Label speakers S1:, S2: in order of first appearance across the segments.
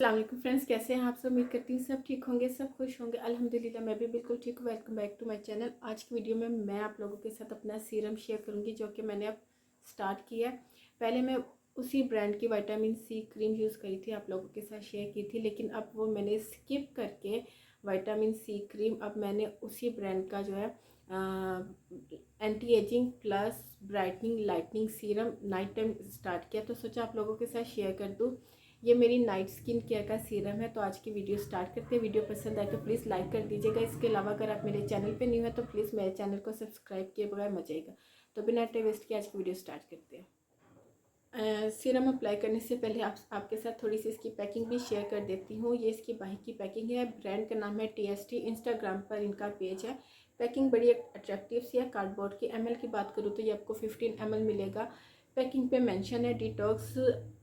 S1: अस्सलाम वालेकुम फ्रेंड्स, कैसे हैं आप सब। उम्मीद करती हूँ सब ठीक होंगे, सब खुश होंगे। अल्हम्दुलिल्लाह मैं भी बिल्कुल ठीक हूँ। Welcome back to my channel. आज की वीडियो में मैं आप लोगों के साथ अपना सीरम शेयर करूँगी जो कि मैंने अब स्टार्ट किया है। पहले मैं उसी ब्रांड की विटामिन सी क्रीम यूज़ करी थी, आप लोगों के साथ शेयर की थी, लेकिन अब वो मैंने स्किप करके विटामिन सी क्रीम अब मैंने उसी ब्रांड का जो है anti ageing plus brightening lightning serum night time start किया, तो सोचा आप लोगों के साथ शेयर कर दूँ। ये मेरी नाइट स्किन केयर का सीरम है। तो आज की वीडियो स्टार्ट करते हैं। वीडियो पसंद आए तो प्लीज़ लाइक कर दीजिएगा। इसके अलावा अगर आप मेरे चैनल पे न्यू है तो प्लीज़ मेरे चैनल को सब्सक्राइब किए बगैर मत जाइएगा। तो बिना टाइम वेस्ट किए आज की वीडियो स्टार्ट करते हैं। सीरम अप्लाई करने से पहले आपके साथ थोड़ी सी इसकी पैकिंग भी शेयर कर देती हूँ। ये इसकी बाहर की पैकिंग है। ब्रांड का नाम है TST। इंस्टाग्राम पर इनका पेज है। पैकिंग बड़ी अट्रैक्टिव सी है। कार्डबोर्ड की ml की बात करूँ तो ये आपको 15 ml मिलेगा। पैकिंग पे मेंशन है detox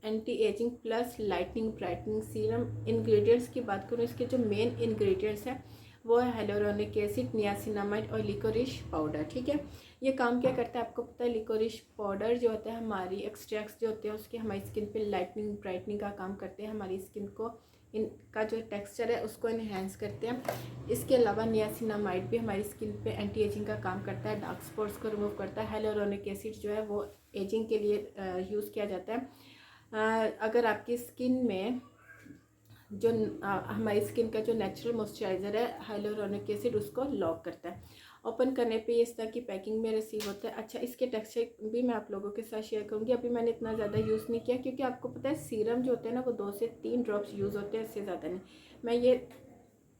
S1: anti ageing plus lightning brightening serum. Ingredients की बात करूँ, इसके जो मेन इंग्रेडिएंट्स हैं वो है हाइलुरोनिक एसिड, नियासिनामाइड और लिकोरिश पाउडर। ठीक है, ये काम क्या करता है आपको पता है। लिकोरिश पाउडर जो होता है, हमारी एक्सट्रैक्ट्स जो होते हैं उसके हमारी स्किन पे लाइटनिंग ब्राइटनिंग का काम करते हैं। हमारी स्किन को इनका जो टेक्सचर है उसको इन्हेंस करते हैं। इसके अलावा नियासिनामाइड भी हमारी स्किन पे एंटी एजिंग का काम करता है, डार्क स्पॉट्स को रिमूव करता है। हाइलुरोनिक एसिड जो है वो एजिंग के लिए यूज़ किया जाता है। अगर आपकी स्किन में जो हमारी स्किन का जो नेचुरल मॉइस्चराइज़र है हाइलुरोनिक एसिड उसको लॉक करता है। ओपन करने पे इस तरह की पैकिंग में रिसीव होता है। अच्छा, इसके टेक्सचर भी मैं आप लोगों के साथ शेयर करूंगी। अभी मैंने इतना ज़्यादा यूज़ नहीं किया क्योंकि आपको पता है सीरम जो होते हैं ना वो 2 से 3 ड्रॉप्स यूज़ होते हैं, इससे ज़्यादा नहीं।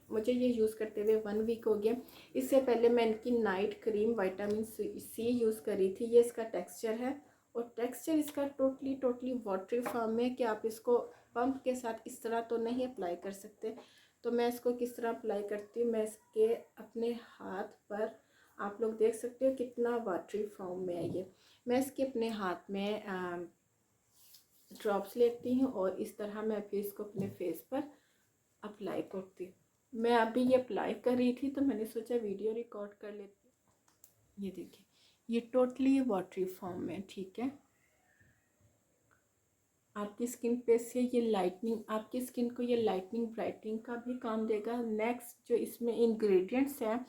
S1: मुझे ये यूज़ करते हुए 1 वीक हो गया। इससे पहले मैं इनकी night cream vitamin C use करी थी। ये इसका टेक्सचर है और टेक्सचर इसका टोटली वाटरी फॉर्म में कि आप इसको पंप के साथ इस तरह तो नहीं अप्लाई कर सकते। तो मैं इसको किस तरह अप्लाई करती हूँ, मैं इसके अपने हाथ पर आप लोग देख सकते हो कितना वाटरी फॉर्म में है ये। मैं इसके अपने हाथ में ड्रॉप्स लेती हूँ और इस तरह मैं फिर इसको अपने फेस पर अप्लाई करती हूँ। मैं अभी ये अप्लाई कर रही थी तो मैंने सोचा वीडियो रिकॉर्ड कर लेती हूँ। ये देखिए, ये टोटली वाटरी फॉर्म में। ठीक है, आपकी स्किन पे से ये लाइटनिंग, आपकी स्किन को ये लाइटनिंग ब्राइटनिंग का भी काम देगा। नेक्स्ट जो इसमें इंग्रेडिएंट्स हैं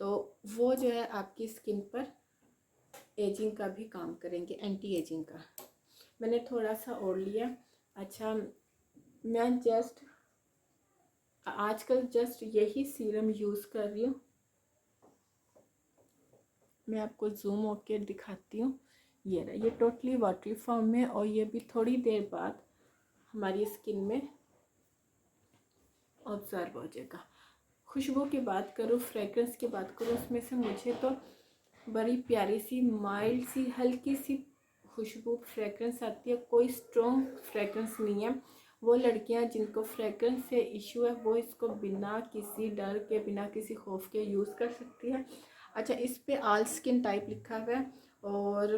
S1: तो वो जो है आपकी स्किन पर एजिंग का भी काम करेंगे, एंटी एजिंग का। मैंने थोड़ा सा और लिया। अच्छा, मैं आजकल जस्ट यही सीरम यूज़ कर रही हूँ। मैं आपको जूम होके दिखाती हूँ। ये रहा, ये टोटली वाटरी फॉर्म में और ये भी थोड़ी देर बाद हमारी स्किन में ऑब्जर्व हो जाएगा। खुशबू की बात करूँ, फ्रेगरेंस की बात करूँ, उसमें से मुझे तो बड़ी प्यारी सी माइल्ड सी हल्की सी खुशबू फ्रेगरेंस आती है। कोई स्ट्रॉन्ग फ्रेगरेंस नहीं है। वो लड़कियां जिनको फ्रेगरेंस से इशू है वो इसको बिना किसी डर के, बिना किसी खौफ के यूज़ कर सकती है। अच्छा, इस पे ऑल स्किन टाइप लिखा हुआ है और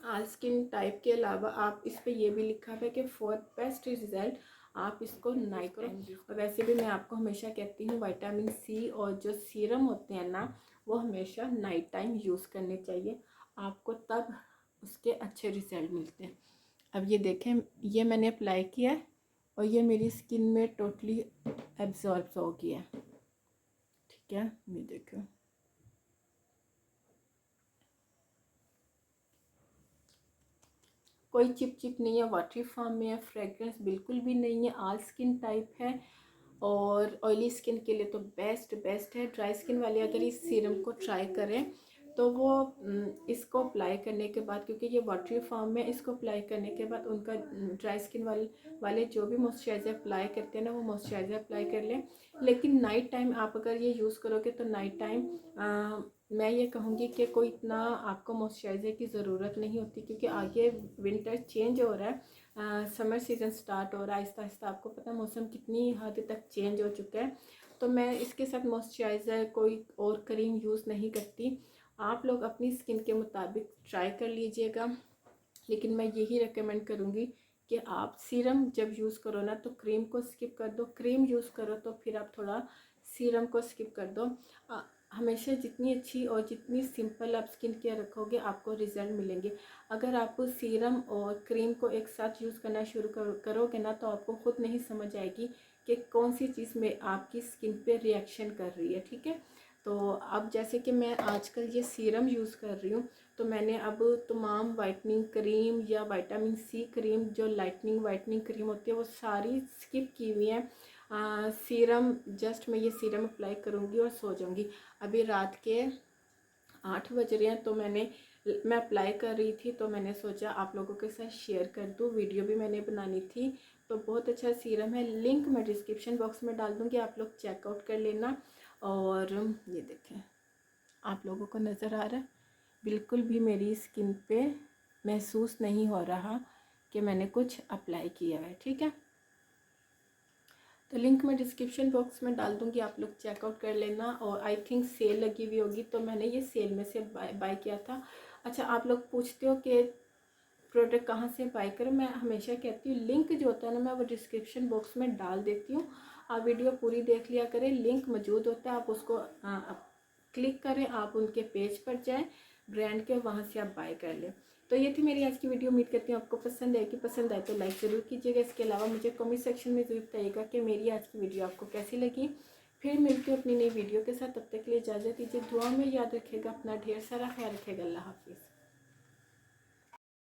S1: ऑल स्किन टाइप के अलावा आप इस पे ये भी लिखा हुआ है कि फॉर बेस्ट रिजल्ट आप इसको नाइट करो। और वैसे भी मैं आपको हमेशा कहती हूँ विटामिन सी और जो सीरम होते हैं ना वो हमेशा नाइट टाइम यूज़ करने चाहिए आपको, तब उसके अच्छे रिजल्ट मिलते हैं। अब ये देखें, ये मैंने अप्लाई किया है और ये मेरी स्किन में टोटली एब्जॉर्ब हो गया है। ठीक है, ये देखो, कोई चिप चिप नहीं है, वाटरी फॉर्म में है, फ्रेगरेंस बिल्कुल भी नहीं है, ऑल स्किन टाइप है और ऑयली स्किन के लिए तो बेस्ट है। ड्राई स्किन वाले अगर इस सीरम को ट्राई करें तो वो इसको अप्लाई करने के बाद, क्योंकि ये वाटरी फॉर्म में, इसको अप्लाई करने के बाद उनका ड्राई स्किन वाले जो भी मॉइस्चराइज़र अप्लाई करते हैं ना वो मॉइस्चराइज़र अप्लाई कर लें। लेकिन नाइट टाइम आप अगर ये यूज़ करोगे तो नाइट टाइम मैं ये कहूँगी कि कोई इतना आपको मॉइस्चराइज़र की ज़रूरत नहीं होती, क्योंकि आगे विंटर चेंज हो रहा है, समर सीज़न स्टार्ट हो रहा है आहिस्ता आहिस्ता। आपको पता है मौसम कितनी हद तक चेंज हो चुका है। तो मैं इसके साथ मॉइस्चराइज़र कोई और क्रीम यूज़ नहीं करती। आप लोग अपनी स्किन के मुताबिक ट्राई कर लीजिएगा, लेकिन मैं यही रिकमेंड करूँगी कि आप सीरम जब यूज़ करो ना तो क्रीम को स्किप कर दो। क्रीम यूज़ करो तो फिर आप थोड़ा सीरम को स्किप कर दो। हमेशा जितनी अच्छी और जितनी सिंपल आप स्किन केयर रखोगे आपको रिजल्ट मिलेंगे। अगर आप सीरम और क्रीम को एक साथ यूज़ करना शुरू करोगे ना तो आपको खुद नहीं समझ आएगी कि कौन सी चीज़ में आपकी स्किन पे रिएक्शन कर रही है। ठीक है, तो अब जैसे कि मैं आजकल ये सीरम यूज़ कर रही हूँ, तो मैंने अब तमाम वाइटनिंग क्रीम या विटामिन सी क्रीम जो लाइटनिंग वाइटनिंग क्रीम होती है वो सारी स्किप की हुई है। सीरम जस्ट मैं ये सीरम अप्लाई करूँगी और सो जाऊँगी। अभी रात के 8 बज रहे हैं, तो मैं अप्लाई कर रही थी, तो मैंने सोचा आप लोगों के साथ शेयर कर दूँ। वीडियो भी मैंने बनानी थी। तो बहुत अच्छा सीरम है, लिंक मैं डिस्क्रिप्शन बॉक्स में डाल दूँगी, आप लोग चेकआउट कर लेना। और ये देखें, आप लोगों को नज़र आ रहा है, बिल्कुल भी मेरी स्किन पे महसूस नहीं हो रहा कि मैंने कुछ अप्लाई किया है। ठीक है, तो लिंक मैं डिस्क्रिप्शन बॉक्स में डाल दूँगी, आप लोग चेकआउट कर लेना। और आई थिंक सेल लगी हुई होगी, तो मैंने ये सेल में से बाय किया था। अच्छा, आप लोग पूछते हो कि प्रोडक्ट कहाँ से बाय करें। मैं हमेशा कहती हूँ लिंक जो होता है ना मैं वो डिस्क्रिप्शन बॉक्स में डाल देती हूँ, आप वीडियो पूरी देख लिया करें। लिंक मौजूद होता है, आप उसको क्लिक करें, आप उनके पेज पर जाएँ ब्रांड के, वहाँ से आप बाय कर लें। तो ये थी मेरी आज की वीडियो, उम्मीद करती हूँ आपको पसंद आएगी। पसंद आए तो लाइक ज़रूर कीजिएगा। इसके अलावा मुझे कमेंट सेक्शन में ज़रूर बताइएगा कि मेरी आज की वीडियो आपको कैसी लगी। फिर मिलती हूँ अपनी नई वीडियो के साथ, तब तक के लिए इजाज़त दीजिए। दुआ में याद रखिएगा, अपना ढेर सारा ख्याल रखिएगा। अल्लाह हाफिज़।